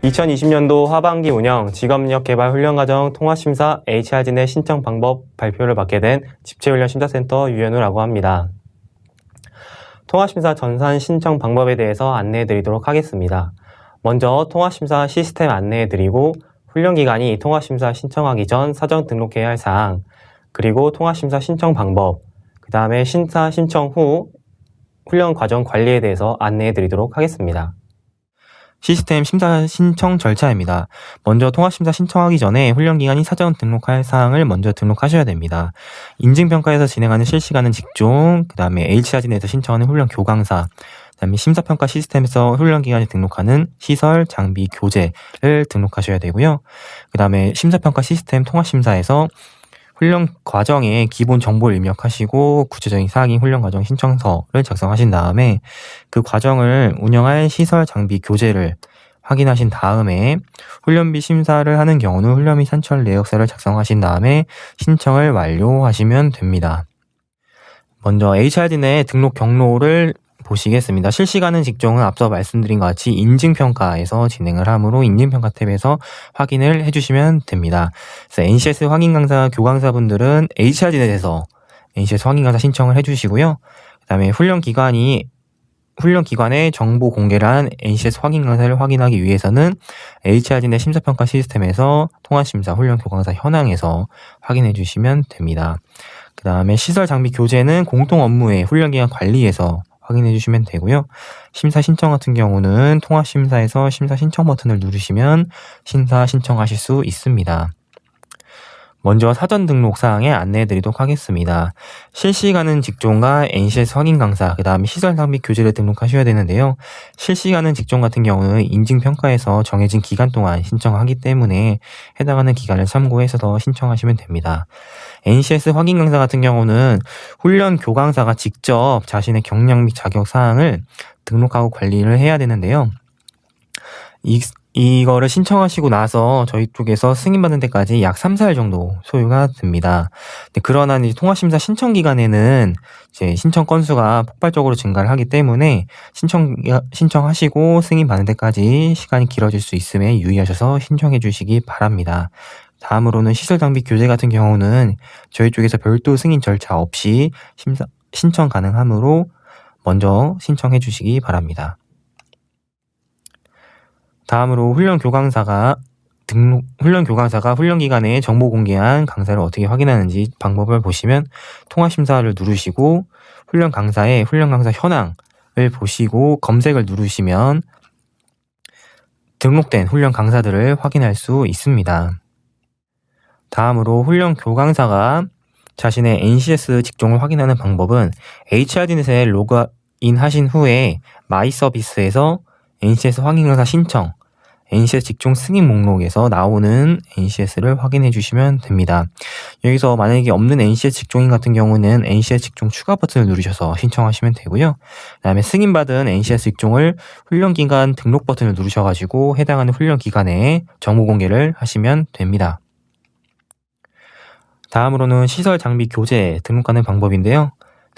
2020년도 하반기 운영 직업력개발훈련과정 통합심사 HR진의 신청 방법 발표를 받게 된 집체훈련심사센터 유현우라고 합니다. 통합심사 전산 신청 방법에 대해서 안내해드리도록 하겠습니다. 먼저 통합심사 시스템 안내해드리고 훈련기간이 통합심사 신청하기 전 사전 등록해야 할 사항, 그리고 통합심사 신청 방법, 그 다음에 심사 신청 후 훈련 과정 관리에 대해서 안내해드리도록 하겠습니다. 시스템 심사 신청 절차입니다. 먼저 통합심사 신청하기 전에 훈련기간이 사전 등록할 사항을 먼저 등록하셔야 됩니다. 인증평가에서 진행하는 실시간은 직종, 그 다음에 HR진에서 신청하는 훈련 교강사, 그 다음에 심사평가 시스템에서 훈련기간에 등록하는 시설, 장비, 교재를 등록하셔야 되고요. 그 다음에 심사평가 시스템 통합심사에서 훈련 과정에 기본 정보를 입력하시고 구체적인 사항인 훈련 과정 신청서를 작성하신 다음에 그 과정을 운영할 시설, 장비, 교재를 확인하신 다음에 훈련비 심사를 하는 경우는 훈련비 산출 내역서를 작성하신 다음에 신청을 완료하시면 됩니다. 먼저 HR진의 등록 경로를 보시겠습니다. 실시간은 직종은 앞서 말씀드린 것 같이 인증평가에서 진행을 하므로 인증평가 탭에서 확인을 해주시면 됩니다. 그래서 NCS 확인 강사, 교강사분들은 HR진에 대해서 NCS 확인 강사 신청을 해주시고요. 그 다음에 훈련기관의 정보 공개를 한 NCS 확인 강사를 확인하기 위해서는 HR진의 심사평가 시스템에서 통합심사 훈련 교강사 현황에서 확인해 주시면 됩니다. 그 다음에 시설 장비 교재는 공통 업무의 훈련기간 관리에서 확인해 주시면 되고요. 심사 신청 같은 경우는 통합심사에서 심사 신청 버튼을 누르시면 심사 신청하실 수 있습니다. 먼저 사전 등록 사항에 안내해 드리도록 하겠습니다. 실시간은 직종과 NCS 확인 강사, 그 다음에 시설 장비 교재를 등록하셔야 되는데요. 실시간은 직종 같은 경우는 인증평가에서 정해진 기간 동안 신청하기 때문에 해당하는 기간을 참고해서 더 신청하시면 됩니다. NCS 확인 강사 같은 경우는 훈련 교강사가 직접 자신의 경력 및 자격 사항을 등록하고 관리를 해야 되는데요. 이거를 신청하시고 나서 저희 쪽에서 승인받는 데까지 약 3-4일 정도 소요가 됩니다. 그러나 이제 통합심사 신청 기간에는 이제 신청 건수가 폭발적으로 증가를 하기 때문에 신청하시고 승인받는 데까지 시간이 길어질 수 있음에 유의하셔서 신청해 주시기 바랍니다. 다음으로는 시설 장비 교재 같은 경우는 저희 쪽에서 별도 승인 절차 없이 신청 가능하므로 먼저 신청해 주시기 바랍니다. 다음으로 훈련 교강사가 훈련 기간에 정보 공개한 강사를 어떻게 확인하는지 방법을 보시면 통합심사를 누르시고 훈련 강사의 훈련 강사 현황을 보시고 검색을 누르시면 등록된 훈련 강사들을 확인할 수 있습니다. 다음으로 훈련 교강사가 자신의 NCS 직종을 확인하는 방법은 HR진에 로그인 하신 후에 마이 서비스에서 NCS 확인 강사 신청, NCS 직종 승인 목록에서 나오는 NCS를 확인해 주시면 됩니다. 여기서 만약에 없는 NCS 직종인 같은 경우는 NCS 직종 추가 버튼을 누르셔서 신청하시면 되고요. 그 다음에 승인받은 NCS 직종을 훈련기간 등록 버튼을 누르셔가지고 해당하는 훈련기간에 정보 공개를 하시면 됩니다. 다음으로는 시설 장비 교재 등록하는 방법인데요.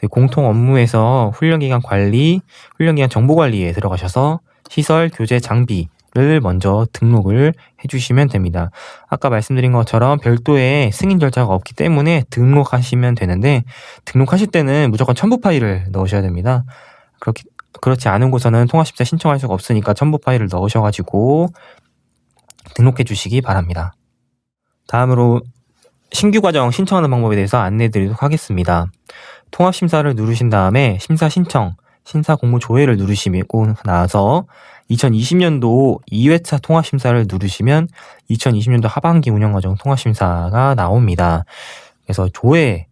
공통 업무에서 훈련기간 관리, 훈련기간 정보 관리에 들어가셔서 시설, 교재, 장비를 먼저 등록을 해주시면 됩니다. 아까 말씀드린 것처럼 별도의 승인 절차가 없기 때문에 등록하시면 되는데 등록하실 때는 무조건 첨부 파일을 넣으셔야 됩니다. 그렇지 않은 곳에는 통합심사 신청할 수가 없으니까 첨부 파일을 넣으셔가지고 등록해 주시기 바랍니다. 다음으로 신규 과정 신청하는 방법에 대해서 안내해 드리도록 하겠습니다. 통합심사를 누르신 다음에 심사 신청, 심사 공모 조회를 누르시고 나서 2020년도 2회차 통합심사를 누르시면 2020년도 하반기 운영과정 통합심사가 나옵니다. 그래서 조회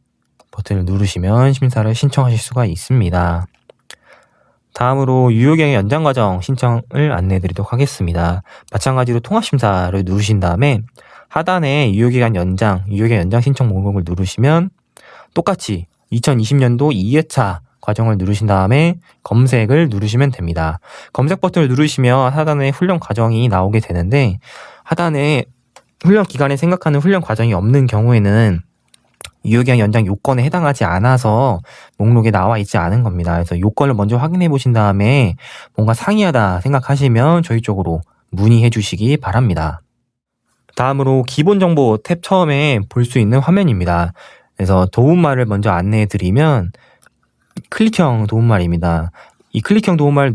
버튼을 누르시면 심사를 신청하실 수가 있습니다. 다음으로 유효기간 연장과정 신청을 안내해 드리도록 하겠습니다. 마찬가지로 통합심사를 누르신 다음에 하단에 유효기간 연장 신청 목록을 누르시면 똑같이 2020년도 2회차 과정을 누르신 다음에 검색을 누르시면 됩니다. 검색 버튼을 누르시면 하단에 훈련 과정이 나오게 되는데 하단에 훈련 기간에 생각하는 훈련 과정이 없는 경우에는 유효기간 연장 요건에 해당하지 않아서 목록에 나와 있지 않은 겁니다. 그래서 요건을 먼저 확인해 보신 다음에 뭔가 상이하다 생각하시면 저희 쪽으로 문의해 주시기 바랍니다. 다음으로 기본정보 탭 처음에 볼 수 있는 화면입니다. 그래서 도움말을 먼저 안내해 드리면 클릭형 도움말입니다. 이 클릭형 도움말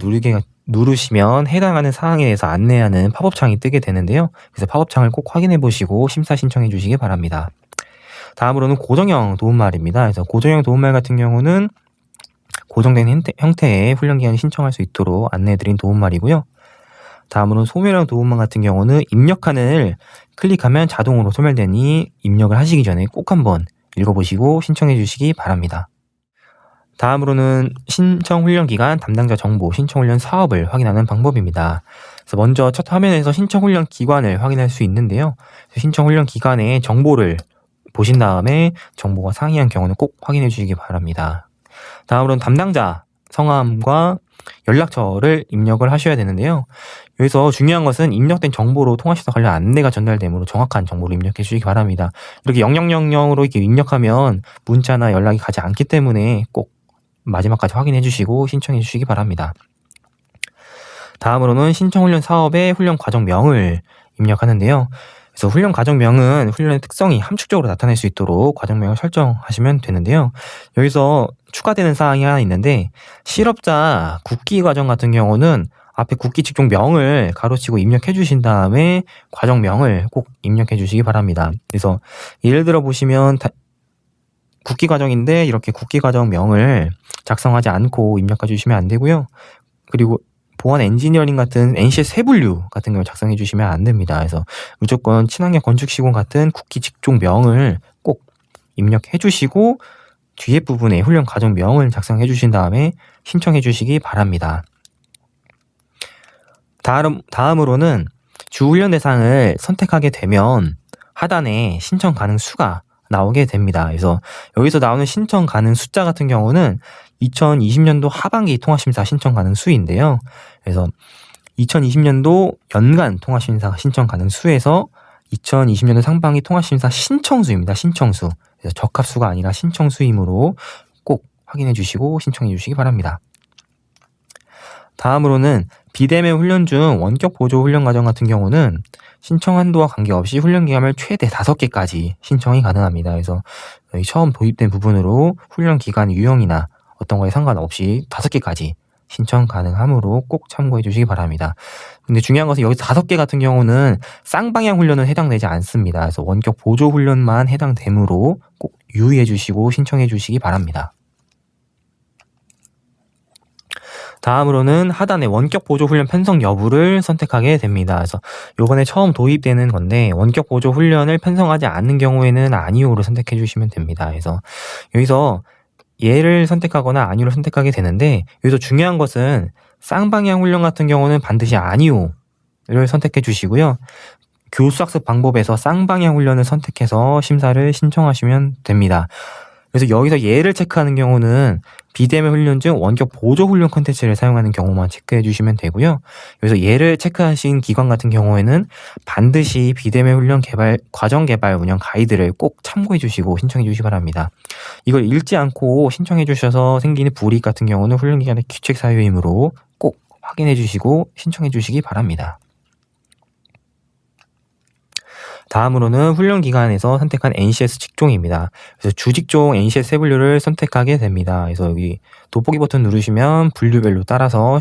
누르시면 해당하는 사항에 대해서 안내하는 팝업창이 뜨게 되는데요. 그래서 팝업창을 꼭 확인해 보시고 심사 신청해 주시기 바랍니다. 다음으로는 고정형 도움말입니다. 그래서 고정형 도움말 같은 경우는 고정된 형태의 훈련기간을 신청할 수 있도록 안내해 드린 도움말이고요. 다음으로는 소멸형 도움말 같은 경우는 입력칸을 클릭하면 자동으로 소멸되니 입력을 하시기 전에 꼭 한번 읽어보시고 신청해 주시기 바랍니다. 다음으로는 신청훈련기간 담당자 정보, 신청훈련 사업을 확인하는 방법입니다. 그래서 먼저 첫 화면에서 신청훈련 기관을 확인할 수 있는데요. 신청훈련 기간의 정보를 보신 다음에 정보가 상이한 경우는 꼭 확인해 주시기 바랍니다. 다음으로는 담당자 성함과 연락처를 입력을 하셔야 되는데요. 여기서 중요한 것은 입력된 정보로 통화심사 관련 안내가 전달되므로 정확한 정보를 입력해 주시기 바랍니다. 이렇게 0000으로 이렇게 입력하면 문자나 연락이 가지 않기 때문에 꼭 마지막까지 확인해 주시고 신청해 주시기 바랍니다. 다음으로는 신청훈련 사업의 훈련 과정명을 입력하는데요. 그래서 훈련 과정명은 훈련의 특성이 함축적으로 나타낼 수 있도록 과정명을 설정하시면 되는데요. 여기서 추가되는 사항이 하나 있는데 실업자 국기 과정 같은 경우는 앞에 국기 직종명을 가로치고 입력해 주신 다음에 과정명을 꼭 입력해 주시기 바랍니다. 그래서 예를 들어 보시면 국기 과정인데 이렇게 국기 과정명을 작성하지 않고 입력해 주시면 안 되고요. 그리고 보안 엔지니어링 같은 NCS 세분류 같은 경우 작성해 주시면 안 됩니다. 그래서 무조건 친환경 건축 시공 같은 국기 직종명을 꼭 입력해 주시고 뒤에 부분에 훈련 과정명을 작성해 주신 다음에 신청해 주시기 바랍니다. 다음으로는 주훈련 대상을 선택하게 되면 하단에 신청 가능 수가 나오게 됩니다. 그래서 여기서 나오는 신청 가능 숫자 같은 경우는 2020년도 하반기 통합심사 신청 가능 수인데요. 그래서 2020년도 연간 통합심사 신청 가능 수에서 2020년도 상반기 통합심사 신청수입니다. 신청수. 그래서 적합수가 아니라 신청수이므로 꼭 확인해 주시고 신청해 주시기 바랍니다. 다음으로는 비대면 훈련 중 원격 보조 훈련 과정 같은 경우는 신청 한도와 관계없이 훈련 기간을 최대 5개까지 신청이 가능합니다. 그래서 처음 도입된 부분으로 훈련 기간 유형이나 어떤 거에 상관없이 5개까지 신청 가능하므로 꼭 참고해 주시기 바랍니다. 근데 중요한 것은 여기서 5개 같은 경우는 쌍방향 훈련은 해당되지 않습니다. 그래서 원격 보조 훈련만 해당되므로 꼭 유의해 주시고 신청해 주시기 바랍니다. 다음으로는 하단에 원격 보조 훈련 편성 여부를 선택하게 됩니다. 그래서 이번에 처음 도입되는 건데 원격 보조 훈련을 편성하지 않는 경우에는 아니오를 선택해 주시면 됩니다. 그래서 여기서 예를 선택하거나 아니오를 선택하게 되는데 여기서 중요한 것은 쌍방향 훈련 같은 경우는 반드시 아니오를 선택해 주시고요. 교수학습 방법에서 쌍방향 훈련을 선택해서 심사를 신청하시면 됩니다. 그래서 여기서 예를 체크하는 경우는 비대면 훈련 중 원격 보조 훈련 콘텐츠를 사용하는 경우만 체크해 주시면 되고요. 여기서 예를 체크하신 기관 같은 경우에는 반드시 비대면 훈련 개발, 과정 개발 운영 가이드를 꼭 참고해 주시고 신청해 주시기 바랍니다. 이걸 읽지 않고 신청해 주셔서 생기는 불이익 같은 경우는 훈련 기간의 규칙 사유이므로 꼭 확인해 주시고 신청해 주시기 바랍니다. 다음으로는 훈련 기간에서 선택한 NCS 직종입니다. 그래서 주직종 NCS 세 분류를 선택하게 됩니다. 그래서 여기 돋보기 버튼 누르시면 분류별로 따라서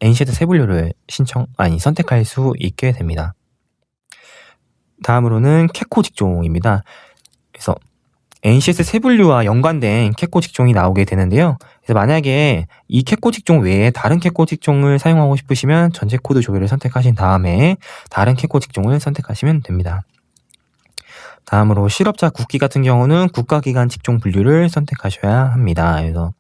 NCS 세 분류를 선택할 수 있게 됩니다. 다음으로는 캐코 직종입니다. 그래서 NCS 세 분류와 연관된 캐코 직종이 나오게 되는데요. 그래서 만약에 이 캐코 직종 외에 다른 캐코 직종을 사용하고 싶으시면 전체 코드 조회를 선택하신 다음에 다른 캐코 직종을 선택하시면 됩니다. 다음으로 실업자 국기 같은 경우는 국가기관 직종 분류를 선택하셔야 합니다. 그래서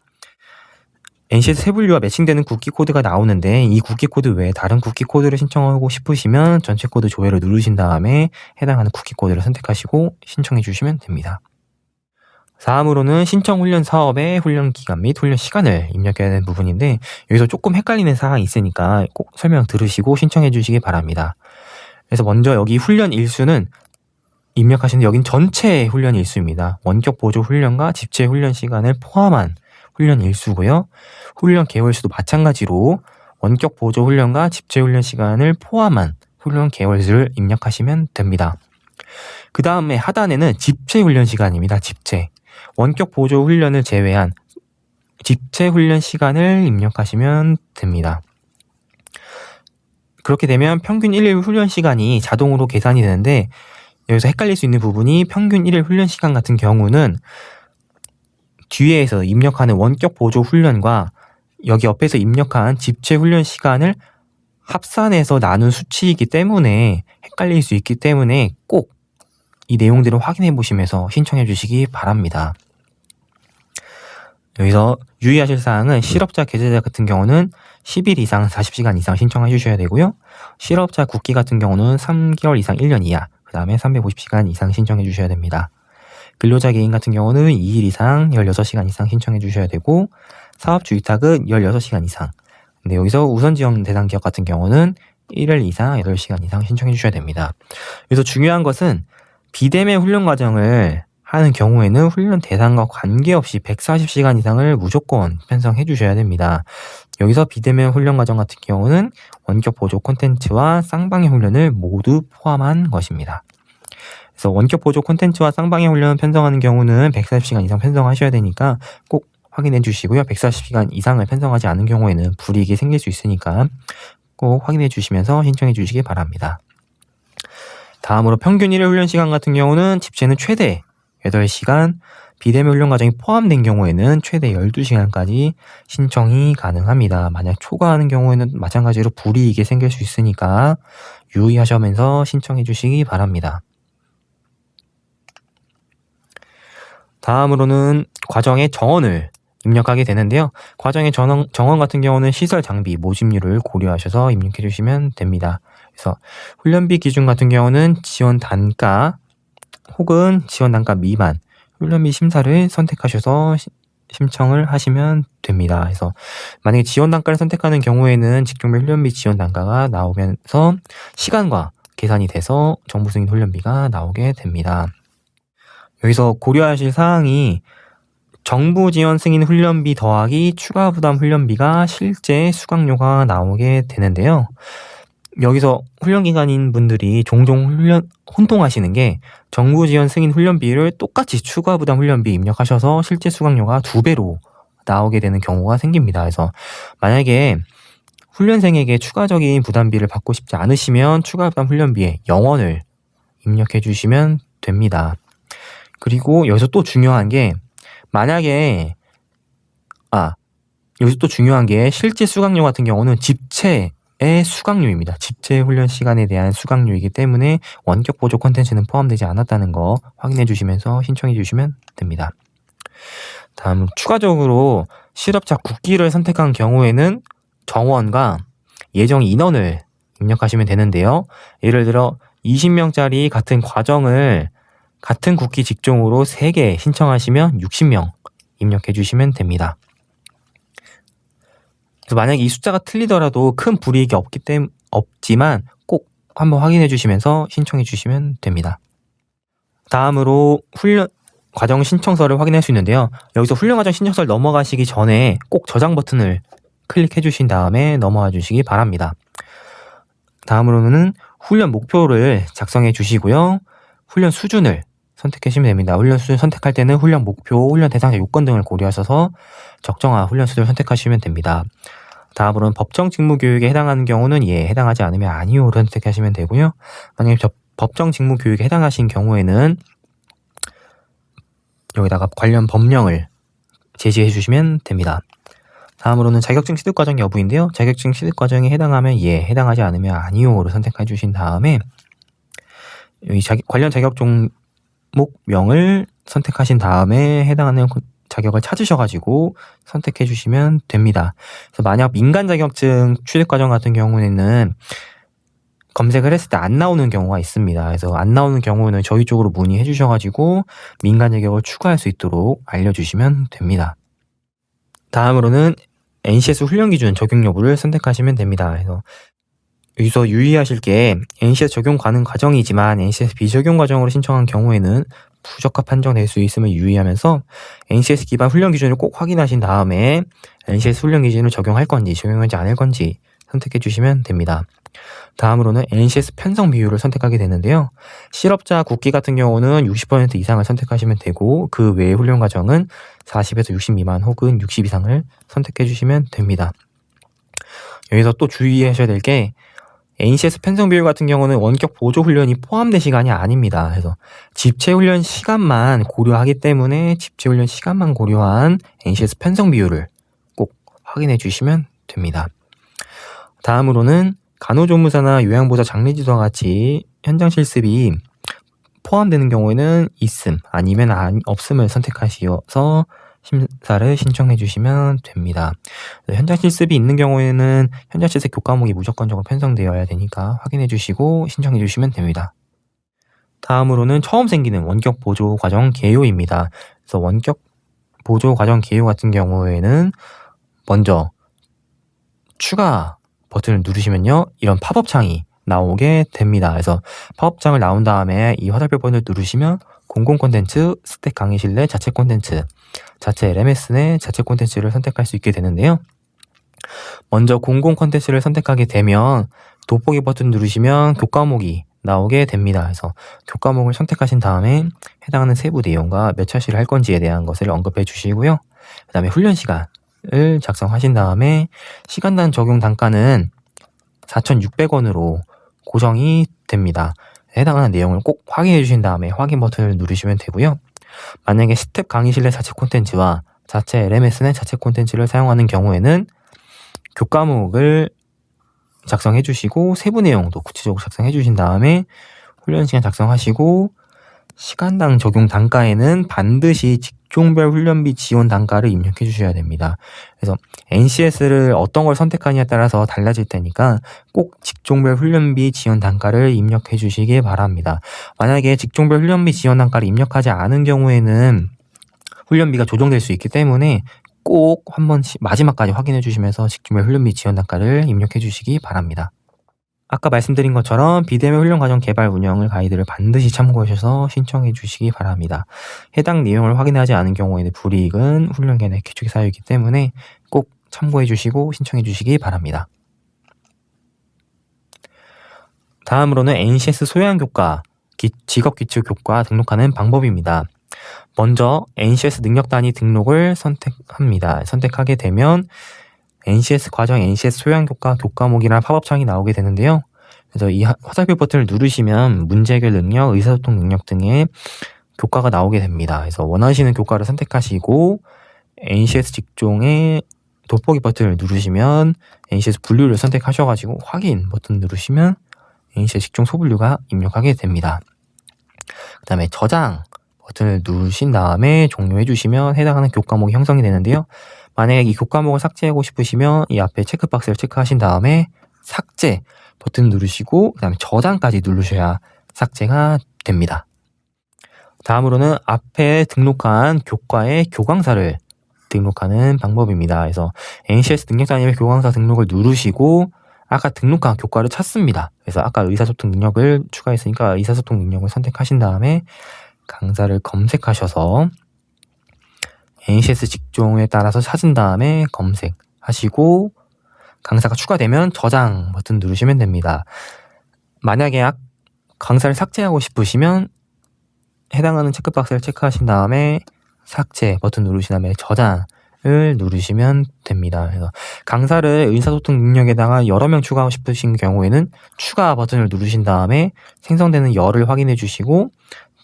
NCS 세 분류와 매칭되는 국기 코드가 나오는데 이 국기 코드 외에 다른 국기 코드를 신청하고 싶으시면 전체 코드 조회를 누르신 다음에 해당하는 국기 코드를 선택하시고 신청해 주시면 됩니다. 다음으로는 신청 훈련 사업의 훈련 기간 및 훈련 시간을 입력해야 되는 부분인데 여기서 조금 헷갈리는 사항이 있으니까 꼭 설명 들으시고 신청해 주시기 바랍니다. 그래서 먼저 여기 훈련 일수는 입력하시는데 여긴 전체 훈련 일수입니다. 원격 보조 훈련과 집체 훈련 시간을 포함한 훈련 일수고요. 훈련 개월수도 마찬가지로 원격 보조 훈련과 집체 훈련 시간을 포함한 훈련 개월수를 입력하시면 됩니다. 그 다음에 하단에는 집체 훈련 시간입니다. 집체. 원격 보조 훈련을 제외한 집체 훈련 시간을 입력하시면 됩니다. 그렇게 되면 평균 1일 훈련 시간이 자동으로 계산이 되는데, 여기서 헷갈릴 수 있는 부분이 평균 1일 훈련 시간 같은 경우는 뒤에서 입력하는 원격 보조 훈련과 여기 옆에서 입력한 집체 훈련 시간을 합산해서 나눈 수치이기 때문에 헷갈릴 수 있기 때문에 꼭 이 내용들을 확인해 보시면서 신청해 주시기 바랍니다. 여기서 유의하실 사항은 실업자 계좌자 같은 경우는 10일 이상 40시간 이상 신청해 주셔야 되고요. 실업자 국기 같은 경우는 3개월 이상 1년 이하, 그 다음에 350시간 이상 신청해 주셔야 됩니다. 근로자 개인 같은 경우는 2일 이상 16시간 이상 신청해 주셔야 되고, 사업주 위탁은 16시간 이상. 근데 여기서 우선 지원 대상 기업 같은 경우는 1일 이상 8시간 이상 신청해 주셔야 됩니다. 그래서 중요한 것은 비대면 훈련 과정을 하는 경우에는 훈련 대상과 관계없이 140시간 이상을 무조건 편성해 주셔야 됩니다. 여기서 비대면 훈련 과정 같은 경우는 원격 보조 콘텐츠와 쌍방향 훈련을 모두 포함한 것입니다. 그래서 원격 보조 콘텐츠와 쌍방향 훈련 편성하는 경우는 140시간 이상 편성하셔야 되니까 꼭 확인해 주시고요. 140시간 이상을 편성하지 않은 경우에는 불이익이 생길 수 있으니까 꼭 확인해 주시면서 신청해 주시기 바랍니다. 다음으로 평균 1일 훈련 시간 같은 경우는 집체는 최대 8시간, 비대면 훈련 과정이 포함된 경우에는 최대 12시간까지 신청이 가능합니다. 만약 초과하는 경우에는 마찬가지로 불이익이 생길 수 있으니까 유의하시면서 신청해 주시기 바랍니다. 다음으로는 과정의 정원을 입력하게 되는데요. 과정의 정원 같은 경우는 시설 장비, 모집률을 고려하셔서 입력해 주시면 됩니다. 그래서 훈련비 기준 같은 경우는 지원 단가 혹은 지원 단가 미만 훈련비 심사를 선택하셔서 신청을 하시면 됩니다. 그래서 만약에 지원 단가를 선택하는 경우에는 직종별 훈련비 지원 단가가 나오면서 시간과 계산이 돼서 정부 승인 훈련비가 나오게 됩니다. 여기서 고려하실 사항이 정부 지원 승인 훈련비 더하기 추가 부담 훈련비가 실제 수강료가 나오게 되는데요. 여기서 훈련기관인 분들이 종종 혼동하시는 게 정부 지원 승인 훈련비를 똑같이 추가 부담 훈련비 입력하셔서 실제 수강료가 2배로 나오게 되는 경우가 생깁니다. 그래서 만약에 훈련생에게 추가적인 부담비를 받고 싶지 않으시면 추가 부담 훈련비에 0원을 입력해 주시면 됩니다. 그리고 여기서 또 중요한 게 여기서 또 중요한 게 실제 수강료 같은 경우는 집체의 수강료입니다. 집체 훈련 시간에 대한 수강료이기 때문에 원격 보조 콘텐츠는 포함되지 않았다는 거 확인해 주시면서 신청해 주시면 됩니다. 다음 추가적으로 실업자 국기를 선택한 경우에는 정원과 예정 인원을 입력하시면 되는데요. 예를 들어 20명짜리 같은 과정을 같은 국기 직종으로 3개 신청하시면 60명 입력해 주시면 됩니다. 그래서 만약에 이 숫자가 틀리더라도 큰 불이익이 없지만 꼭 한번 확인해 주시면서 신청해 주시면 됩니다. 다음으로 훈련 과정 신청서를 확인할 수 있는데요. 여기서 훈련 과정 신청서를 넘어가시기 전에 꼭 저장 버튼을 클릭해 주신 다음에 넘어가 주시기 바랍니다. 다음으로는 훈련 목표를 작성해 주시고요. 훈련 수준을 선택하시면 됩니다. 훈련 수준 선택할 때는 훈련 목표, 훈련 대상자 요건 등을 고려하셔서 적정한 훈련 수준을 선택하시면 됩니다. 다음으로는 법정 직무 교육에 해당하는 경우는 예, 해당하지 않으면 아니요를 선택하시면 되고요. 만약에 법정 직무 교육에 해당하신 경우에는 여기다가 관련 법령을 제시해 주시면 됩니다. 다음으로는 자격증 취득 과정 여부인데요. 자격증 취득 과정에 해당하면 예, 해당하지 않으면 아니요를 선택해 주신 다음에 여기 관련 자격 종목명을 선택하신 다음에 해당하는 자격을 찾으셔가지고 선택해 주시면 됩니다. 그래서 만약 민간 자격증 취득 과정 같은 경우에는 검색을 했을 때 안 나오는 경우가 있습니다. 그래서 안 나오는 경우는 저희 쪽으로 문의해 주셔가지고 민간 자격을 추가할 수 있도록 알려주시면 됩니다. 다음으로는 NCS 훈련 기준 적용 여부를 선택하시면 됩니다. 그래서 여기서 유의하실 게 NCS 적용 가능 과정이지만 NCS 비적용 과정으로 신청한 경우에는 부적합 판정될 수 있음을 유의하면서 NCS 기반 훈련 기준을 꼭 확인하신 다음에 NCS 훈련 기준을 적용할 건지 적용하지 않을 건지 선택해 주시면 됩니다. 다음으로는 NCS 편성 비율을 선택하게 되는데요. 실업자 국기 같은 경우는 60% 이상을 선택하시면 되고 그 외의 훈련 과정은 40에서 60 미만 혹은 60 이상을 선택해 주시면 됩니다. 여기서 또 주의하셔야 될 게 NCS 편성 비율 같은 경우는 원격 보조 훈련이 포함된 시간이 아닙니다. 그래서 집체 훈련 시간만 고려하기 때문에 집체 훈련 시간만 고려한 NCS 편성 비율을 꼭 확인해 주시면 됩니다. 다음으로는 간호조무사나 요양보호사 장례지도와 같이 현장 실습이 포함되는 경우에는 있음 아니면 없음을 선택하셔서 심사를 신청해 주시면 됩니다. 현장 실습이 있는 경우에는 현장 실습 교과목이 무조건적으로 편성되어야 되니까 확인해 주시고 신청해 주시면 됩니다. 다음으로는 처음 생기는 원격 보조 과정 개요입니다. 그래서 원격 보조 과정 개요 같은 경우에는 먼저 추가 버튼을 누르시면요, 이런 팝업 창이 나오게 됩니다. 그래서 팝업 창을 나온 다음에 이 화살표 버튼을 누르시면 공공 콘텐츠, 스택 강의실 내 자체 콘텐츠, 자체 LMS 내 자체 콘텐츠를 선택할 수 있게 되는데요. 먼저 공공 콘텐츠를 선택하게 되면 돋보기 버튼 누르시면 교과목이 나오게 됩니다. 그래서 교과목을 선택하신 다음에 해당하는 세부 내용과 몇 차시를 할 건지에 대한 것을 언급해 주시고요. 그 다음에 훈련 시간을 작성하신 다음에 시간당 적용 단가는 4,600원으로 고정이 됩니다. 해당하는 내용을 꼭 확인해 주신 다음에 확인 버튼을 누르시면 되고요. 만약에 스텝 강의실 내 자체 콘텐츠와 자체 LMS 내 자체 콘텐츠를 사용하는 경우에는 교과목을 작성해 주시고 세부 내용도 구체적으로 작성해 주신 다음에 훈련 시간 작성하시고 시간당 적용 단가에는 반드시 직종별 훈련비 지원 단가를 입력해 주셔야 됩니다. 그래서 NCS를 어떤 걸 선택하느냐에 따라서 달라질 테니까 꼭 직종별 훈련비 지원 단가를 입력해 주시기 바랍니다. 만약에 직종별 훈련비 지원 단가를 입력하지 않은 경우에는 훈련비가 조정될 수 있기 때문에 꼭 한 번씩 마지막까지 확인해 주시면서 직종별 훈련비 지원 단가를 입력해 주시기 바랍니다. 아까 말씀드린 것처럼 비대면 훈련 과정 개발 운영을 가이드를 반드시 참고하셔서 신청해 주시기 바랍니다. 해당 내용을 확인하지 않은 경우에는 불이익은 훈련 계획 기축의 사유이기 때문에 꼭 참고해 주시고 신청해 주시기 바랍니다. 다음으로는 NCS 소양교과, 직업기초교과 등록하는 방법입니다. 먼저 NCS 능력단위 등록을 선택합니다. 선택하게 되면 NCS 과정 NCS 소양교과 교과목이라는 팝업창이 나오게 되는데요. 그래서 이 화살표 버튼을 누르시면 문제 해결 능력, 의사소통 능력 등의 교과가 나오게 됩니다. 그래서 원하시는 교과를 선택하시고 NCS 직종의 돋보기 버튼을 누르시면 NCS 분류를 선택하셔가지고 확인 버튼 누르시면 NCS 직종 소분류가 입력하게 됩니다. 그 다음에 저장 버튼을 누르신 다음에 종료해 주시면 해당하는 교과목이 형성이 되는데요. 만약에 이 교과목을 삭제하고 싶으시면 이 앞에 체크박스를 체크하신 다음에 삭제 버튼 누르시고 그 다음에 저장까지 누르셔야 삭제가 됩니다. 다음으로는 앞에 등록한 교과의 교강사를 등록하는 방법입니다. 그래서 NCS 능력단위별 교강사 등록을 누르시고 아까 등록한 교과를 찾습니다. 그래서 아까 의사소통 능력을 추가했으니까 의사소통 능력을 선택하신 다음에 강사를 검색하셔서 NCS 직종에 따라서 찾은 다음에 검색하시고 강사가 추가되면 저장 버튼 누르시면 됩니다. 만약에 강사를 삭제하고 싶으시면 해당하는 체크박스를 체크하신 다음에 삭제 버튼 누르신 다음에 저장을 누르시면 됩니다. 그래서 강사를 의사소통 능력에다가 여러 명 추가하고 싶으신 경우에는 추가 버튼을 누르신 다음에 생성되는 열을 확인해 주시고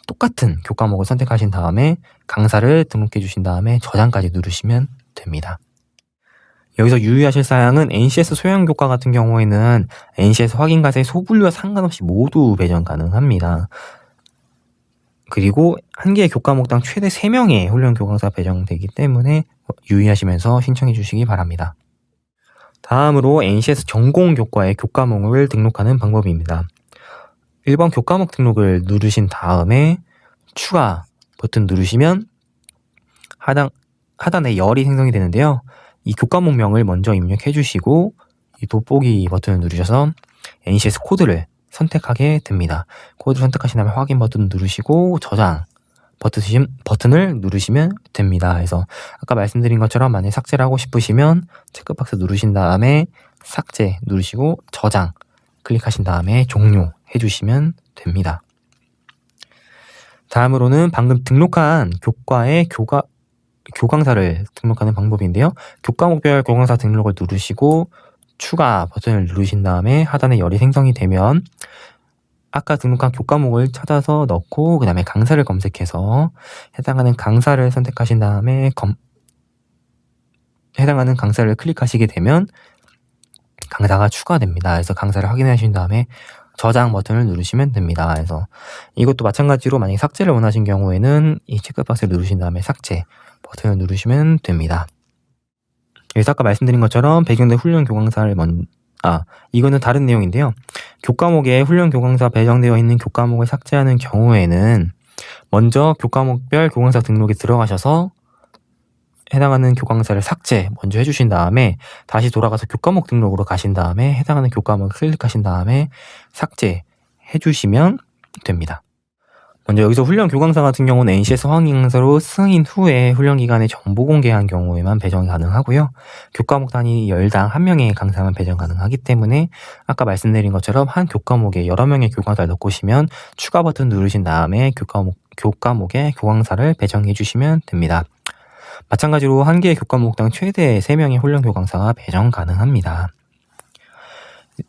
똑같은 교과목을 선택하신 다음에 강사를 등록해 주신 다음에 저장까지 누르시면 됩니다. 여기서 유의하실 사항은 NCS 소양교과 같은 경우에는 NCS 확인과세 소분류와 상관없이 모두 배정 가능합니다. 그리고 한 개의 교과목당 최대 3명의 훈련 교강사 배정되기 때문에 유의하시면서 신청해 주시기 바랍니다. 다음으로 NCS 전공교과의 교과목을 등록하는 방법입니다. 1번 교과목 등록을 누르신 다음에 추가 버튼 누르시면 하단에 열이 생성이 되는데요. 이 교과목명을 먼저 입력해 주시고 이 돋보기 버튼을 누르셔서 NCS 코드를 선택하게 됩니다. 코드를 선택하신 다음에 확인 버튼 누르시고 저장 버튼을 누르시면 됩니다. 그래서 아까 말씀드린 것처럼 만약에 삭제를 하고 싶으시면 체크박스 누르신 다음에 삭제 누르시고 저장 클릭하신 다음에 종료 해주시면 됩니다. 다음으로는 방금 등록한 교과의 교강사를 등록하는 방법인데요. 교과목별 교강사 등록을 누르시고 추가 버튼을 누르신 다음에 하단에 열이 생성이 되면 아까 등록한 교과목을 찾아서 넣고 그 다음에 강사를 검색해서 해당하는 강사를 선택하신 다음에 해당하는 강사를 클릭하시게 되면 강사가 추가됩니다. 그래서 강사를 확인하신 다음에 저장 버튼을 누르시면 됩니다. 그래서 이것도 마찬가지로 만약에 삭제를 원하신 경우에는 이 체크박스를 누르신 다음에 삭제 버튼을 누르시면 됩니다. 여기서 아까 말씀드린 것처럼 배정된 훈련 교강사를 이거는 다른 내용인데요. 교과목에 훈련 교강사 배정되어 있는 교과목을 삭제하는 경우에는 먼저 교과목별 교강사 등록에 들어가셔서 해당하는 교강사를 삭제 먼저 해주신 다음에 다시 돌아가서 교과목 등록으로 가신 다음에 해당하는 교과목을 클릭하신 다음에 삭제 해주시면 됩니다. 먼저 여기서 훈련 교강사 같은 경우는 NCS 허가인 강사로 승인 후에 훈련기간에 정보 공개한 경우에만 배정이 가능하고요. 교과목 단위 10당 1명의 강사만 배정 가능하기 때문에 아까 말씀드린 것처럼 한 교과목에 여러 명의 교강사를 넣고시면 추가 버튼 누르신 다음에 교과목에 교강사를 배정해 주시면 됩니다. 마찬가지로 한 개의 교과목당 최대 3명의 훈련 교강사가 배정 가능합니다.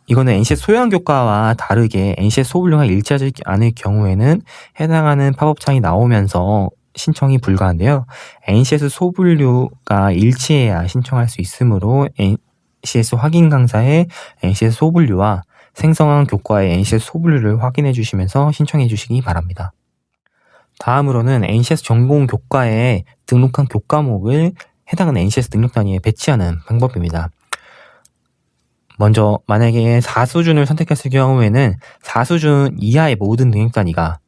이거는 NCS 소형 교과와 다르게 NCS 소분류가 일치하지 않을 경우에는 해당하는 팝업창이 나오면서 신청이 불가한데요. NCS 소분류가 일치해야 신청할 수 있으므로 NCS 확인 강사의 NCS 소분류와 생성한 교과의 NCS 소분류를 확인해 주시면서 신청해 주시기 바랍니다. 다음으로는 NCS 전공 교과에 등록한 교과목을 해당하는 NCS 능력 단위에 배치하는 방법입니다. 먼저 만약에 4수준을 선택했을 경우에는 4수준 이하의 모든 능력 단위가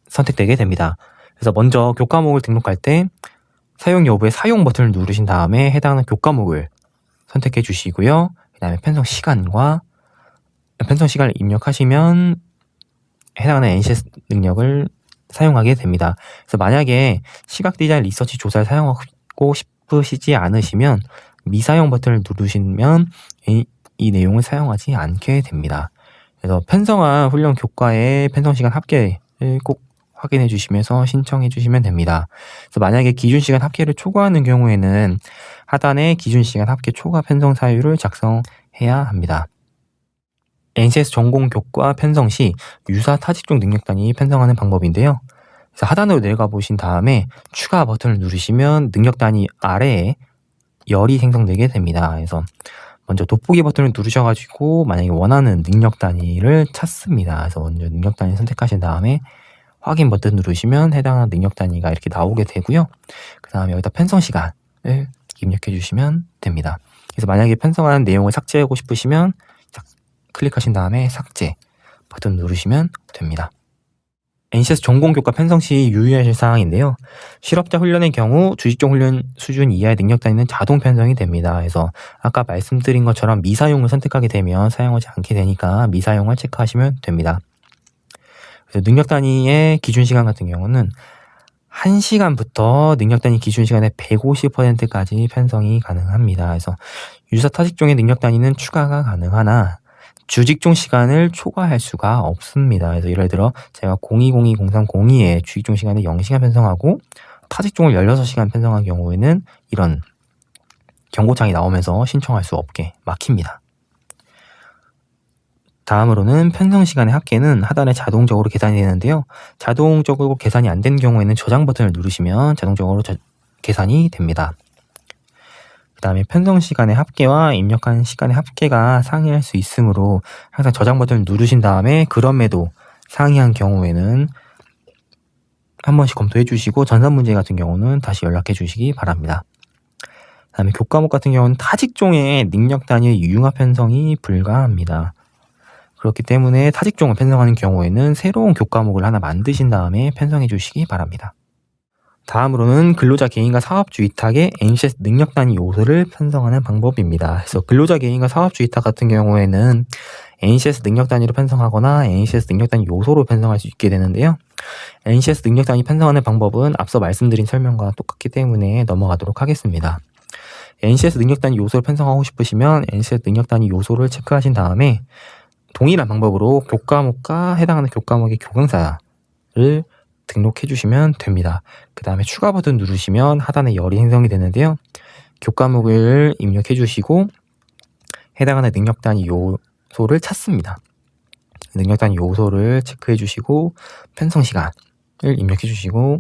선택되게 됩니다. 그래서 먼저 교과목을 등록할 때 사용 여부의 사용 버튼을 누르신 다음에 해당하는 교과목을 선택해 주시고요. 그 다음에 편성 시간을 입력하시면 해당하는 NCS 능력을 사용하게 됩니다. 그래서 만약에 시각 디자인 리서치 조사를 사용하고 싶으시지 않으시면 미사용 버튼을 누르시면 이 내용을 사용하지 않게 됩니다. 그래서 편성한 훈련 교과의 편성 시간 합계를 꼭 확인해 주시면서 신청해 주시면 됩니다. 그래서 만약에 기준 시간 합계를 초과하는 경우에는 하단에 기준 시간 합계 초과 편성 사유를 작성해야 합니다. NCS 전공 교과 편성 시 유사 타직종 능력 단위 편성하는 방법인데요. 그래서 하단으로 내려가 보신 다음에 추가 버튼을 누르시면 능력 단위 아래에 열이 생성되게 됩니다. 그래서 먼저 돋보기 버튼을 누르셔가지고 만약에 원하는 능력 단위를 찾습니다. 그래서 먼저 능력 단위 선택하신 다음에 확인 버튼 누르시면 해당하는 능력 단위가 이렇게 나오게 되고요. 그 다음에 여기다 편성 시간을 입력해 주시면 됩니다. 그래서 만약에 편성한 내용을 삭제하고 싶으시면 클릭하신 다음에 삭제 버튼 누르시면 됩니다. NCS 전공교과 편성 시 유의하실 사항인데요. 실업자 훈련의 경우 주식종 훈련 수준 이하의 능력 단위는 자동 편성이 됩니다. 그래서 아까 말씀드린 것처럼 미사용을 선택하게 되면 사용하지 않게 되니까 미사용을 체크하시면 됩니다. 그래서 능력 단위의 기준 시간 같은 경우는 1시간부터 능력 단위 기준 시간의 150%까지 편성이 가능합니다. 그래서 유사 타직종의 능력 단위는 추가가 가능하나 주직종 시간을 초과할 수가 없습니다. 그래서 예를 들어 제가 02020302에 주직종 시간을 0시간 편성하고 타직종을 16시간 편성한 경우에는 이런 경고창이 나오면서 신청할 수 없게 막힙니다. 다음으로는 편성 시간의 합계는 하단에 자동적으로 계산이 되는데요. 자동적으로 계산이 안 되는 경우에는 저장 버튼을 누르시면 자동적으로 계산이 됩니다. 그 다음에 편성 시간의 합계와 입력한 시간의 합계가 상이할 수 있으므로 항상 저장 버튼을 누르신 다음에 그럼에도 상이한 경우에는 한 번씩 검토해 주시고 전산 문제 같은 경우는 다시 연락해 주시기 바랍니다. 그 다음에 교과목 같은 경우는 타직종의 능력 단위의 융합 편성이 불가합니다. 그렇기 때문에 타직종을 편성하는 경우에는 새로운 교과목을 하나 만드신 다음에 편성해 주시기 바랍니다. 다음으로는 근로자 개인과 사업주 위탁의 NCS 능력 단위 요소를 편성하는 방법입니다. 그래서 근로자 개인과 사업주 위탁 같은 경우에는 NCS 능력 단위로 편성하거나 NCS 능력 단위 요소로 편성할 수 있게 되는데요. NCS 능력 단위 편성하는 방법은 앞서 말씀드린 설명과 똑같기 때문에 넘어가도록 하겠습니다. NCS 능력 단위 요소를 편성하고 싶으시면 NCS 능력 단위 요소를 체크하신 다음에 동일한 방법으로 교과목과 해당하는 교과목의 교강사를 등록해 주시면 됩니다. 그 다음에 추가 버튼 누르시면 하단에 열이 생성이 되는데요. 교과목을 입력해 주시고 해당하는 능력 단위 요소를 찾습니다. 능력 단위 요소를 체크해 주시고 편성 시간을 입력해 주시고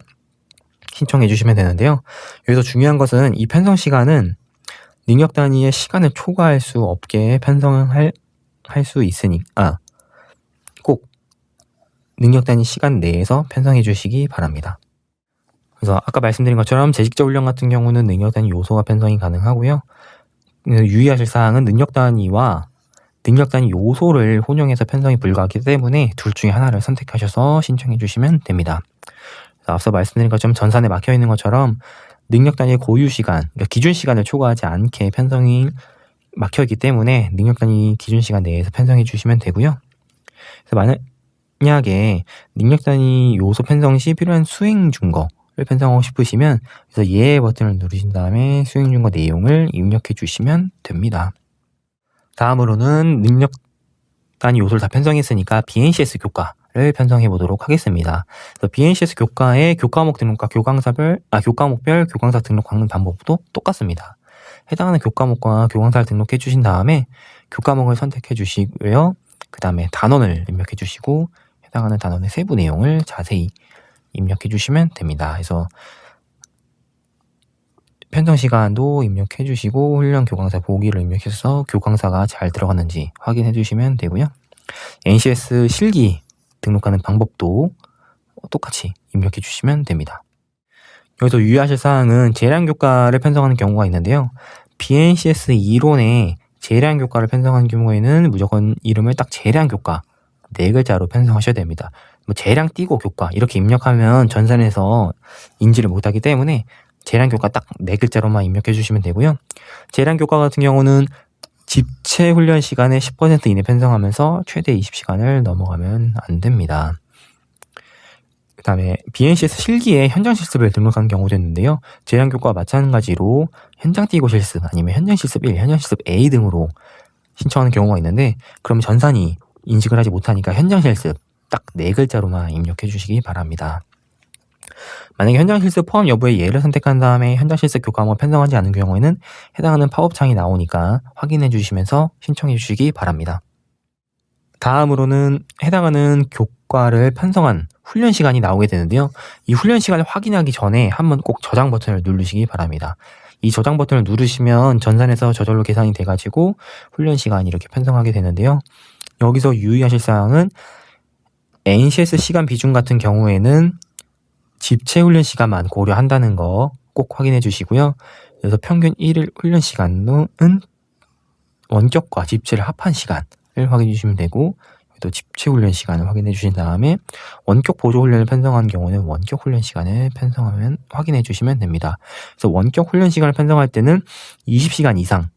신청해 주시면 되는데요. 여기서 중요한 것은 이 편성 시간은 능력 단위의 시간을 초과할 수 없게 편성할 수 있으니까 꼭 능력 단위 시간 내에서 편성해 주시기 바랍니다. 그래서 아까 말씀드린 것처럼 재직자 훈련 같은 경우는 능력 단위 요소가 편성이 가능하고요. 유의하실 사항은 능력 단위와 능력 단위 요소를 혼용해서 편성이 불가하기 때문에 둘 중에 하나를 선택하셔서 신청해 주시면 됩니다. 앞서 말씀드린 것처럼 전산에 막혀 있는 것처럼 능력 단위의 고유 시간, 그러니까 기준 시간을 초과하지 않게 편성이 막혀 있기 때문에 능력 단위 기준 시간 내에서 편성해 주시면 되고요. 그래서 만약에 능력 단위 요소 편성 시 필요한 수행 준거를 편성하고 싶으시면 그래서 예 버튼을 누르신 다음에 수행 준거 내용을 입력해 주시면 됩니다. 다음으로는 능력 단위 요소를 다 편성했으니까 BNCS 교과를 편성해 보도록 하겠습니다. 그래서 BNCS 교과의 교과목 등록과 교과목별 교강사 등록하는 방법도 똑같습니다. 해당하는 교과목과 교강사를 등록해 주신 다음에 교과목을 선택해 주시고요. 그 다음에 단원을 입력해 주시고 해당하는 단원의 세부 내용을 자세히 입력해 주시면 됩니다. 그래서 편성 시간도 입력해 주시고 훈련 교강사 보기를 입력해서 교강사가 잘 들어갔는지 확인해 주시면 되고요. NCS 실기 등록하는 방법도 똑같이 입력해 주시면 됩니다. 여기서 유의하실 사항은 재량 교과를 편성하는 경우가 있는데요. BNCS 이론에 재량 교과를 편성하는 경우에는 무조건 이름을 딱 재량 교과 4글자로 편성하셔야 됩니다. 뭐 재량 띄고 교과 이렇게 입력하면 전산에서 인지를 못하기 때문에 재량 교과 딱 4글자로만 입력해 주시면 되고요. 재량 교과 같은 경우는 집체 훈련 시간의 10% 이내 편성하면서 최대 20시간을 넘어가면 안 됩니다. 그 다음에 BNCS 실기에 현장 실습을 등록한 경우도 있는데요. 재량 교과와 마찬가지로 현장 띄고 실습 아니면 현장 실습 1, 현장 실습 A 등으로 신청하는 경우가 있는데 그럼 전산이 인식을 하지 못하니까 현장 실습 딱 4글자로만 입력해 주시기 바랍니다. 만약에 현장 실습 포함 여부의 예를 선택한 다음에 현장 실습 교과목을 편성하지 않은 경우에는 해당하는 팝업창이 나오니까 확인해 주시면서 신청해 주시기 바랍니다. 다음으로는 해당하는 교과를 편성한 훈련 시간이 나오게 되는데요. 이 훈련 시간을 확인하기 전에 한번 꼭 저장 버튼을 누르시기 바랍니다. 이 저장 버튼을 누르시면 전산에서 저절로 계산이 돼가지고 훈련 시간이 이렇게 편성하게 되는데요. 여기서 유의하실 사항은 NCS 시간 비중 같은 경우에는 집체 훈련 시간만 고려한다는 거 꼭 확인해 주시고요. 그래서 평균 1일 훈련 시간은 원격과 집체를 합한 시간을 확인해 주시면 되고 또 집체 훈련 시간을 확인해 주신 다음에 원격 보조 훈련을 편성한 경우는 원격 훈련 시간을 편성하면 확인해 주시면 됩니다. 그래서 원격 훈련 시간을 편성할 때는 20시간 이상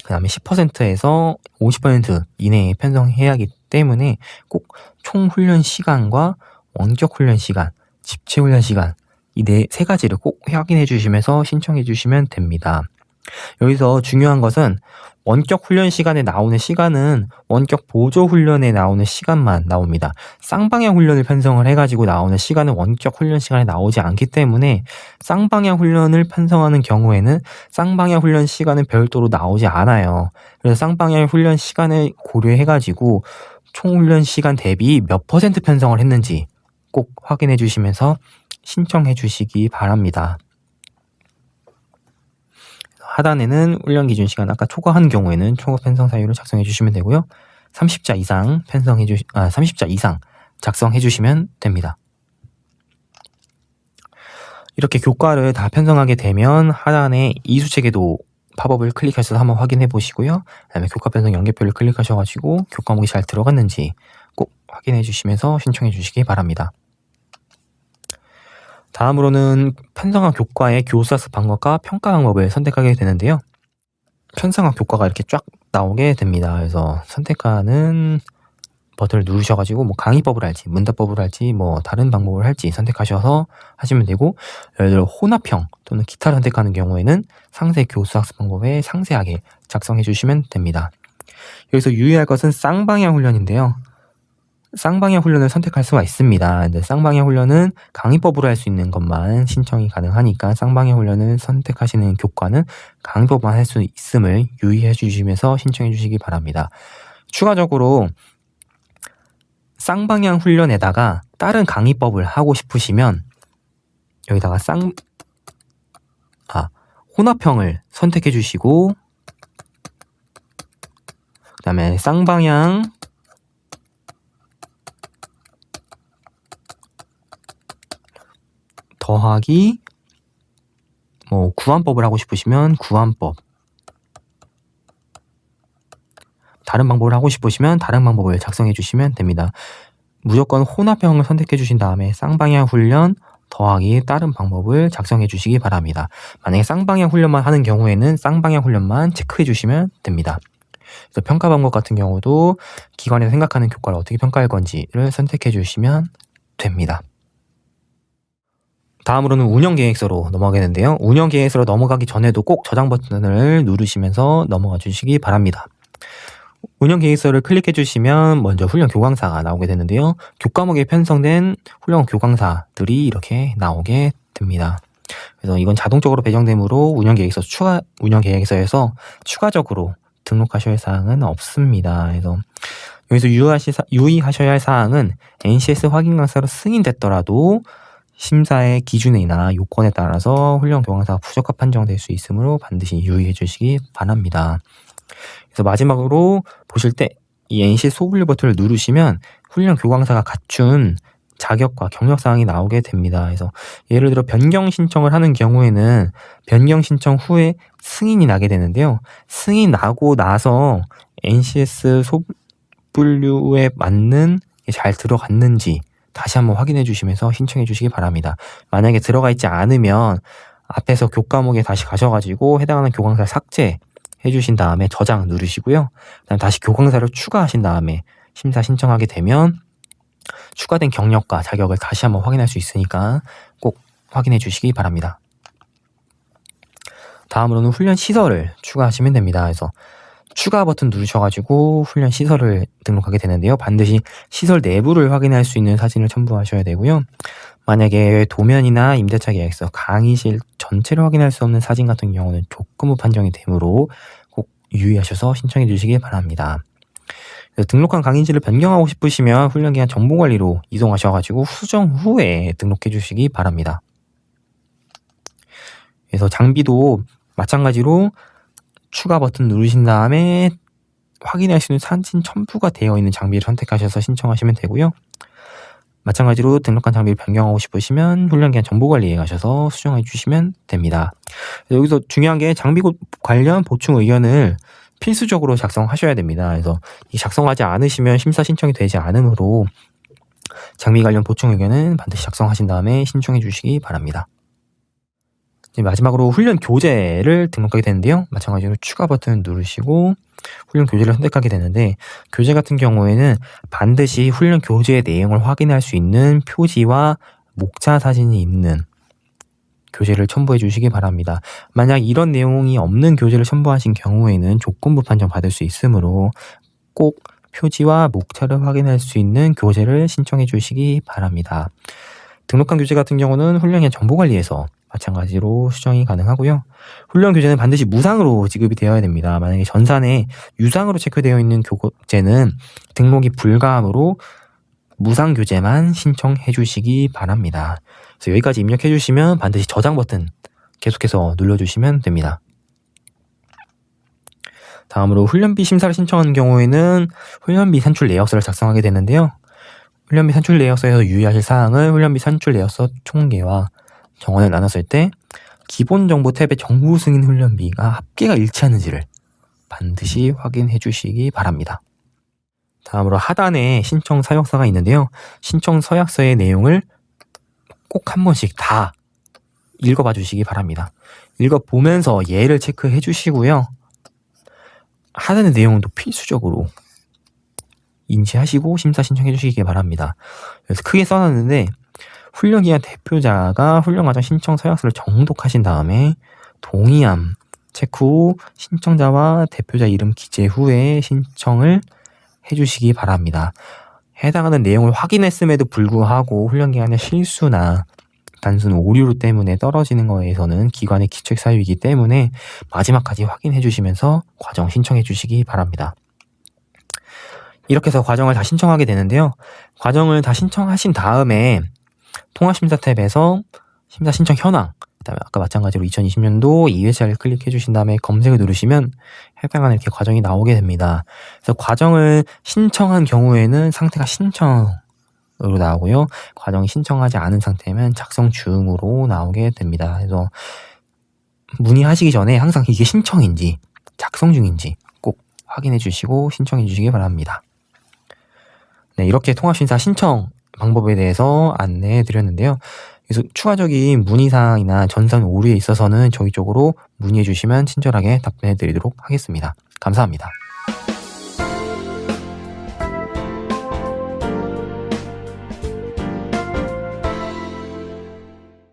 그 다음에 10%에서 50% 이내에 편성해야 하기 때문에 꼭 총 훈련 시간과 원격 훈련 시간, 집체 훈련 시간 이 세 가지를 꼭 확인해 주시면서 신청해 주시면 됩니다. 여기서 중요한 것은 원격 훈련 시간에 나오는 시간은 원격 보조 훈련에 나오는 시간만 나옵니다. 쌍방향 훈련을 편성을 해가지고 나오는 시간은 원격 훈련 시간에 나오지 않기 때문에 쌍방향 훈련을 편성하는 경우에는 쌍방향 훈련 시간은 별도로 나오지 않아요. 그래서 쌍방향 훈련 시간을 고려해가지고 총 훈련 시간 대비 몇 % 편성을 했는지 꼭 확인해 주시면서 신청해 주시기 바랍니다. 하단에는 훈련 기준 시간 아까 초과한 경우에는 초과 편성 사유를 작성해 주시면 되고요. 30자 이상 30자 이상 작성해 주시면 됩니다. 이렇게 교과를 다 편성하게 되면 하단에 이수체계도 팝업을 클릭하셔서 한번 확인해 보시고요. 그다음에 교과 편성 연계표를 클릭하셔가지고 교과목이 잘 들어갔는지 꼭 확인해 주시면서 신청해 주시기 바랍니다. 다음으로는 편성한 교과의 교사수 방법과 평가 방법을 선택하게 되는데요. 편성한 교과가 이렇게 쫙 나오게 됩니다. 그래서 선택하는 버튼을 누르셔가지고 뭐 강의법을 할지 문답법을 할지 뭐 다른 방법을 할지 선택하셔서 하시면 되고, 예를 들어 혼합형 또는 기타를 선택하는 경우에는 상세 교수 학습 방법에 상세하게 작성해 주시면 됩니다. 여기서 유의할 것은 쌍방향 훈련인데요. 쌍방향 훈련을 선택할 수가 있습니다. 근데 쌍방향 훈련은 강의법으로 할 수 있는 것만 신청이 가능하니까 쌍방향 훈련을 선택하시는 교과는 강의법만 할 수 있음을 유의해 주시면서 신청해 주시기 바랍니다. 추가적으로 쌍방향 훈련에다가 다른 강의법을 하고 싶으시면 여기다가 혼합형을 선택해 주시고, 그 다음에 쌍방향 더하기 뭐 구환법을 하고 싶으시면 구환법, 다른 방법을 하고 싶으시면 다른 방법을 작성해 주시면 됩니다. 무조건 혼합형을 선택해 주신 다음에 쌍방향 훈련 더하기 다른 방법을 작성해 주시기 바랍니다. 만약에 쌍방향 훈련만 하는 경우에는 쌍방향 훈련만 체크해 주시면 됩니다. 그래서 평가 방법 같은 경우도 기관에서 생각하는 교과를 어떻게 평가할 건지를 선택해 주시면 됩니다. 다음으로는 운영계획서로 넘어가겠는데요. 운영계획서로 넘어가기 전에도 꼭 저장 버튼을 누르시면서 넘어가 주시기 바랍니다. 운영계획서를 클릭해 주시면 먼저 훈련 교강사가 나오게 되는데요. 교과목에 편성된 훈련 교강사들이 이렇게 나오게 됩니다. 그래서 이건 자동적으로 배정되므로 운영계획서에서 추가적으로 등록하셔야 할 사항은 없습니다. 그래서 여기서 유의하셔야 할 사항은 NCS 확인 강사로 승인됐더라도 심사의 기준이나 요건에 따라서 훈련 교강사가 부적합 판정될 수 있으므로 반드시 유의해 주시기 바랍니다. 그래서 마지막으로 보실 때 이 NCS 소분류 버튼을 누르시면 훈련 교강사가 갖춘 자격과 경력 사항이 나오게 됩니다. 그래서 예를 들어 변경 신청을 하는 경우에는 변경 신청 후에 승인이 나게 되는데요. 승인 나고 나서 NCS 소분류에 맞는 게 잘 들어갔는지 다시 한번 확인해 주시면서 신청해 주시기 바랍니다. 만약에 들어가 있지 않으면 앞에서 교과목에 다시 가셔가지고 해당하는 교강사를 삭제해 주신 다음에 저장 누르시고요. 그다음 다시 교강사를 추가하신 다음에 심사 신청하게 되면 추가된 경력과 자격을 다시 한번 확인할 수 있으니까 꼭 확인해 주시기 바랍니다. 다음으로는 훈련 시설을 추가하시면 됩니다. 그래서 추가 버튼 누르셔가지고 훈련 시설을 등록하게 되는데요. 반드시 시설 내부를 확인할 수 있는 사진을 첨부하셔야 되고요. 만약에 도면이나 임대차 계약서, 강의실 전체를 확인할 수 없는 사진 같은 경우는 조건부 판정이 되므로 꼭 유의하셔서 신청해 주시기 바랍니다. 등록한 강의실을 변경하고 싶으시면 훈련기간 정보관리로 이동하셔가지고 수정 후에 등록해 주시기 바랍니다. 그래서 장비도 마찬가지로 추가 버튼 누르신 다음에 확인할 수 있는 사진 첨부가 되어 있는 장비를 선택하셔서 신청하시면 되고요. 마찬가지로 등록한 장비를 변경하고 싶으시면 훈련기간 정보관리에 가셔서 수정해 주시면 됩니다. 여기서 중요한 게 장비 관련 보충 의견을 필수적으로 작성하셔야 됩니다. 그래서 이 작성하지 않으시면 심사 신청이 되지 않으므로 장비 관련 보충 의견은 반드시 작성하신 다음에 신청해 주시기 바랍니다. 마지막으로 훈련 교재를 등록하게 되는데요. 마찬가지로 추가 버튼 누르시고 훈련 교재를 선택하게 되는데, 교재 같은 경우에는 반드시 훈련 교재의 내용을 확인할 수 있는 표지와 목차 사진이 있는 교재를 첨부해 주시기 바랍니다. 만약 이런 내용이 없는 교재를 첨부하신 경우에는 조건부 판정 받을 수 있으므로 꼭 표지와 목차를 확인할 수 있는 교재를 신청해 주시기 바랍니다. 등록한 교재 같은 경우는 훈련기간 정보관리에서 마찬가지로 수정이 가능하고요. 훈련 교재는 반드시 무상으로 지급이 되어야 됩니다. 만약에 전산에 유상으로 체크되어 있는 교재는 등록이 불가하므로 무상 교재만 신청해 주시기 바랍니다. 그래서 여기까지 입력해 주시면 반드시 저장 버튼 계속해서 눌러주시면 됩니다. 다음으로 훈련비 심사를 신청하는 경우에는 훈련비 산출 내역서를 작성하게 되는데요. 훈련비 산출 내역서에서 유의하실 사항은 훈련비 산출 내역서 총계와 정원을 나눴을 때 기본 정보 탭의 정보 승인 훈련비가 합계가 일치하는지를 반드시 확인해 주시기 바랍니다. 다음으로 하단에 신청 서약서가 있는데요. 신청 서약서의 내용을 꼭 한 번씩 다 읽어봐 주시기 바랍니다. 읽어보면서 예를 체크해 주시고요. 하단의 내용도 필수적으로 인지하시고 심사 신청해 주시기 바랍니다. 그래서 크게 써놨는데 훈련기관 대표자가 훈련과정 신청 서약서를 정독하신 다음에 동의함 체크 후 신청자와 대표자 이름 기재 후에 신청을 해주시기 바랍니다. 해당하는 내용을 확인했음에도 불구하고 훈련기관의 실수나 단순 오류 때문에 떨어지는 거에서는 기관의 기책 사유이기 때문에 마지막까지 확인해 주시면서 과정 신청해 주시기 바랍니다. 이렇게 해서 과정을 다 신청하게 되는데요. 과정을 다 신청하신 다음에 통합심사 탭에서 심사 신청 현황, 그다음에 아까 마찬가지로 2020년도 2회차를 클릭해 주신 다음에 검색을 누르시면 해당하는 이렇게 과정이 나오게 됩니다. 그래서 과정을 신청한 경우에는 상태가 신청으로 나오고요. 과정이 신청하지 않은 상태면 작성 중으로 나오게 됩니다. 그래서 문의하시기 전에 항상 이게 신청인지 작성 중인지 꼭 확인해 주시고 신청해 주시기 바랍니다. 네, 이렇게 통합심사 신청 방법에 대해서 안내해 드렸는데요. 그래서 추가적인 문의사항이나 전산 오류에 있어서는 저희 쪽으로 문의해 주시면 친절하게 답변해 드리도록 하겠습니다. 감사합니다.